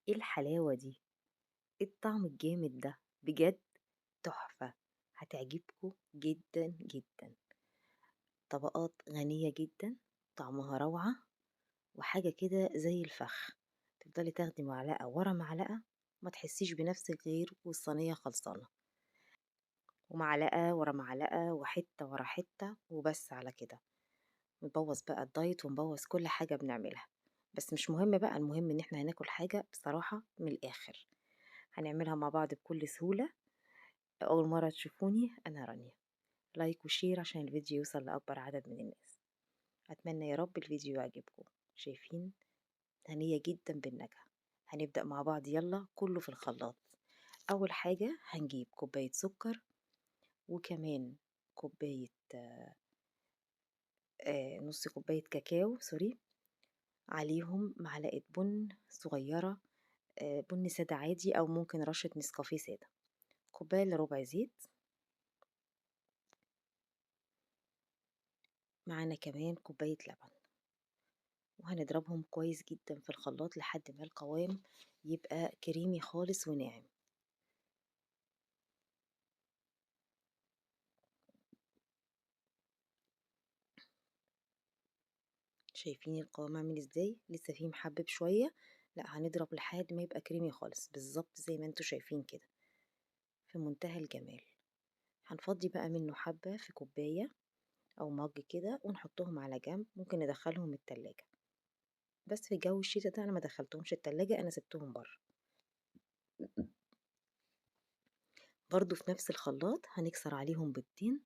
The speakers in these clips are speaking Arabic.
ايه الحلاوة دي؟ ايه الطعم الجامد ده؟ بجد تحفة. هتعجبكم جدا جدا. طبقات غنية جدا، طعمها روعة، وحاجة كده زي الفخ. تفضلي تاخدي معلقة ورا معلقة، ما تحسيش بنفسك غير والصينية خلصانة، ومعلقة ورا معلقة وحتة ورا حتة وبس على كده. نبوظ بقى الدايت ونبوظ كل حاجة بنعملها، بس مش مهم بقى، المهم ان احنا هناكل حاجة بصراحة من الآخر. هنعملها مع بعض بكل سهولة. أول مرة تشوفوني أنا رانيا، لايك وشير عشان الفيديو يوصل لأكبر عدد من الناس. أتمنى يا رب الفيديو يعجبكم. شايفين؟ هنية جدا بالنجاح. هنبدأ مع بعض، يلا كله في الخلاط. أول حاجة هنجيب كوباية سكر، وكمان كوباية نص كوباية كاكاو سوري، عليهم معلقة بن صغيرة، بن سادة عادي أو ممكن رشة نسكافيه سادة، كوباية إلا ربع زيت. معانا كمان كوباية لبن، وهنضربهم كويس جدا في الخلاط لحد ما القوام يبقى كريمي خالص وناعم. شايفين القوام عامل ازاي؟ لسه فيه محبب شوية، لا هنضرب لحد ما يبقى كريمي خالص بالظبط زي ما انتوا شايفين كده، في منتهى الجمال. هنفضي بقى منه حبة في كوباية او مج كده ونحطهم على جنب، ممكن ندخلهم التلاجة، بس في جو الشتا ده انا ما دخلتهمش التلاجة، انا سبتهم بره. برضو في نفس الخلاط هنكسر عليهم بيضتين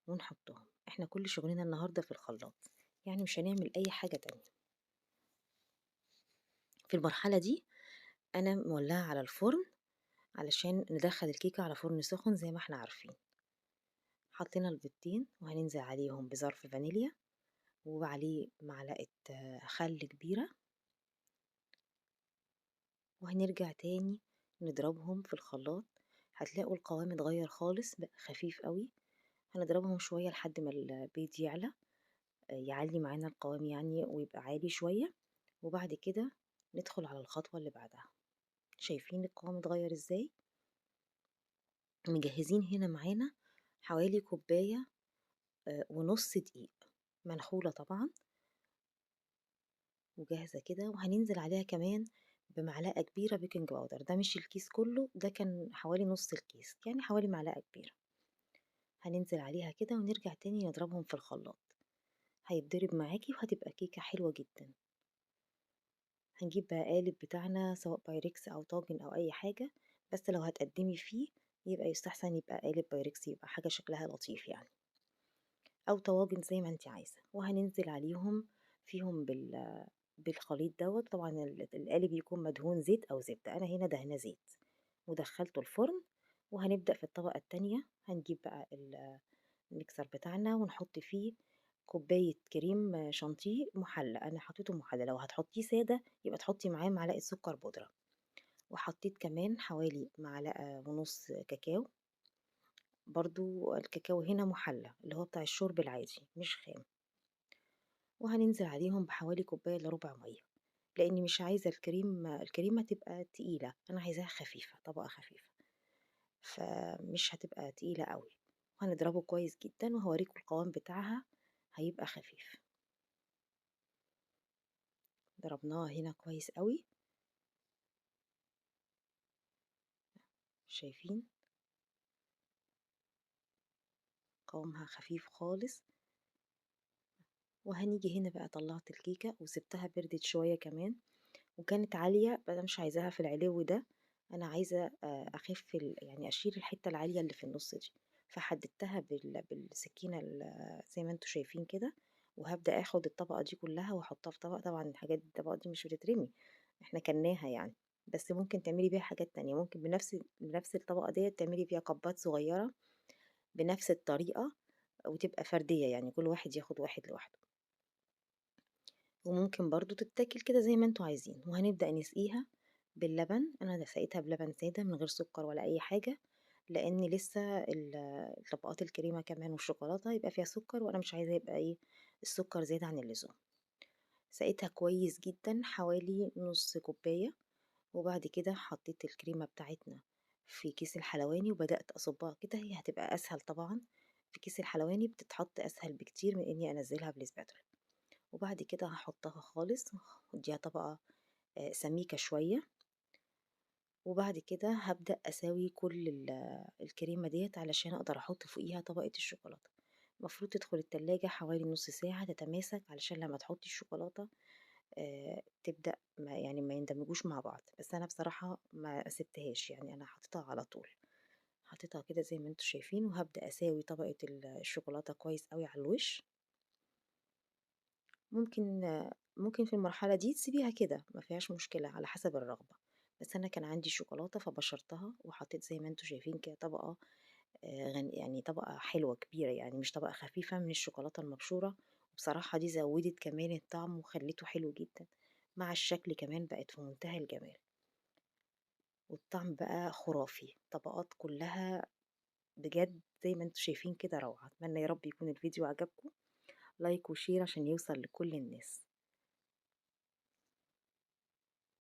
ونحطهم. احنا كل شغلنا النهاردة في الخلاط، يعني مش هنعمل اي حاجة تانية. في المرحلة دي انا مولعة على الفرن علشان ندخل الكيكة على فرن سخن زي ما احنا عارفين. حطينا البيضتين وهننزل عليهم بظرف فانيليا، وعليه معلقة خل كبيرة، وهنرجع تاني نضربهم في الخلاط. هتلاقوا القوام اتغير خالص بقى خفيف قوي. هنضربهم شوية لحد ما البيض يعلى، يعلي معانا القوام يعني ويبقى عالي شوية، وبعد كده ندخل على الخطوة اللي بعدها. شايفين القوام اتغير ازاي؟ مجهزين هنا معانا حوالي كوباية ونص دقيق منخولة طبعا وجاهزة كده، وهننزل عليها كمان بمعلقة كبيرة بيكنج باودر. ده مش الكيس كله، ده كان حوالي نص الكيس، يعني حوالي معلقة كبيرة. هننزل عليها كده ونرجع تاني نضربهم في الخلاط. هيتضرب معاكي وهتبقى كيكة حلوة جدا. هنجيب بقى قالب بتاعنا سواء بايركس أو طاجن أو أي حاجة، بس لو هتقدمي فيه يبقى يستحسن يبقى قالب بايركس، يبقى حاجة شكلها لطيف يعني، أو طواجن زي ما انت عايزة. وهننزل عليهم فيهم بالخليط دوت. طبعا القالب يكون مدهون زيت أو زبدة، أنا هنا دهنة زيت ودخلته الفرن. وهنبدأ في الطبقة التانية، هنجيب بقى الميكسر بتاعنا ونحط فيه كوباية كريم شانتيه محلى. أنا حطيته محلى، لو هتحطيه سادة يبقى تحطي معاه معلقة سكر بودرة. وحطيت كمان حوالي معلقة ونص كاكاو، برضو الكاكاو هنا محلى اللي هو بتاع الشرب العادي مش خام. وهننزل عليهم بحوالي كوباية إلا ربع مية، لأني مش عايزة الكريمة تبقى تقيلة، أنا عايزاها خفيفة، طبقة خفيفة، فمش هتبقى تقيلة قوي. وهنضربه كويس جدا وهوريكم القوام بتاعها، هيبقى خفيف. ضربناها هنا كويس قوي، شايفين قوامها خفيف خالص. وهنيجي هنا بقى، طلعت الكيكة وسبتها بردت شوية كمان، وكانت عالية بقى، مش عايزاها في العلو ده، أنا عايزة أخف يعني أشيل الحتة العالية اللي في النص دي. فحددتها بالسكينة زي ما انتوا شايفين كده. وهبدأ اخد الطبقة دي كلها واحطها في طبق. طبعا الحاجات دي الطبقات دي مش بتترمي، احنا كلناها يعني، بس ممكن تعملي بيها حاجات تانية. ممكن بنفس الطبقة ديت تعملي فيها كبات صغيرة بنفس الطريقة، وتبقى فردية يعني كل واحد ياخد واحد لوحده. وممكن برضو تتاكل كده زي ما انتوا عايزين. وهنبدأ نسقيها باللبن. انا ده سقيتها بلبن سادة من غير سكر ولا اي حاجة، لان لسه طبقات الكريمة كمان والشوكولاتة يبقى فيها سكر، وانا مش عايزة يبقى ايه السكر زيادة عن اللزوم. سقيتها كويس جدا حوالي نص كوباية، وبعد كده حطيت الكريمة بتاعتنا في كيس الحلواني وبدأت أصبها كده، هي هتبقى أسهل طبعا. في كيس الحلواني بتتحط أسهل بكتير من إني أنزلها بالسباتولا. وبعد كده هحطها خالص، اديها طبقة سميكة شوية. وبعد كده هبدأ أساوي كل الكريمة ديت علشان أقدر أحط فوقيها طبقة الشوكولاتة. المفروض تدخل التلاجة حوالي نص ساعة تتماسك، علشان لما تحطي الشوكولاتة تبدأ ما يندمجوش مع بعض. بس أنا بصراحة ما سبتهاش، يعني أنا حطيتها على طول، حطيتها كده زي ما انتوا شايفين، وهبدأ أساوي طبقة الشوكولاتة كويس قوي على الوش. ممكن ممكن في المرحلة دي تسيبيها كده ما فيهاش مشكلة على حسب الرغبة. بس أنا كان عندي شوكولاتة فبشرتها وحطيت زي ما انتوا شايفين كده طبقة يعني طبقة حلوة كبيرة، يعني مش طبقة خفيفة من الشوكولاتة المبشورة. وبصراحة دي زودت كمان الطعم وخليته حلو جدا، مع الشكل كمان بقت في منتهى الجمال. والطعم بقى خرافي، طبقات كلها بجد زي ما انتوا شايفين كده روعة. أتمنى يا رب يكون الفيديو عجبكم. لايك وشير عشان يوصل لكل الناس.